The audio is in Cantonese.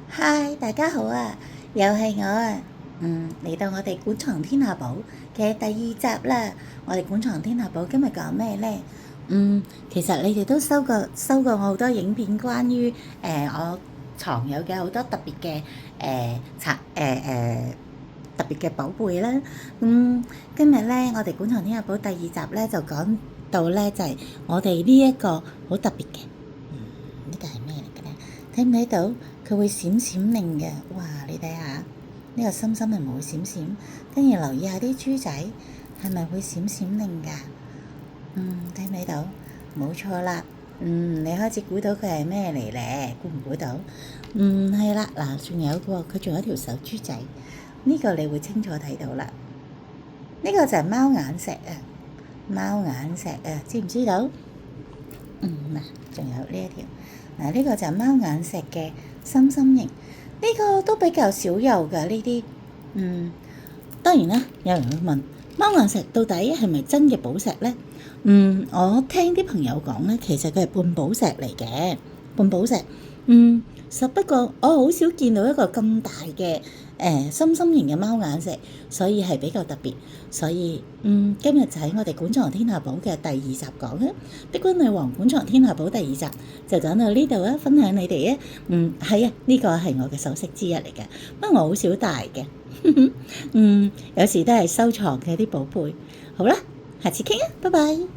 嗨，大家好啊，又係我啊，嚟到我哋館藏天下寶嘅第二集啦。我哋館藏天下寶今日講咩呢？其實你哋都收過我好多影片，關於我藏有嘅好多特別嘅特別嘅寶貝啦。今日咧，我哋館藏天下寶第二集咧就講到咧就係我哋呢一個好特別嘅，呢個係咩嚟嘅咧？睇唔睇到？佢會閃閃靈嘅，哇！你睇下呢個心心係咪會閃閃？跟住留意下啲珠仔係咪會閃閃靈㗎？睇唔睇到？冇錯啦。你開始估到佢係咩嚟咧？估唔估到？係啦，嗱，仲有個佢仲有一條手珠仔，呢個你會清楚睇到啦。呢個就係貓眼石啊，貓眼石啊，知唔知道？嗱，仲有呢一條。嗱，呢個就係貓眼石嘅心心形，呢個都比較少有㗎呢啲。當然啦，有人會問貓眼石到底係咪真嘅寶石呢？我聽啲朋友講咧，其實佢係半寶石嚟嘅，半寶石。實不過我好少見到一個咁大嘅心心形嘅貓眼石，所以係比較特別。所以今日就喺我哋館藏天下寶嘅第二集講啊，碧君女王館藏天下寶第二集就講到呢度啊，分享你哋啊。係啊，呢個係我嘅首飾之一嚟嘅，不過我好少戴嘅。有時都係收藏嘅啲寶貝。好啦，下次傾啊，拜拜。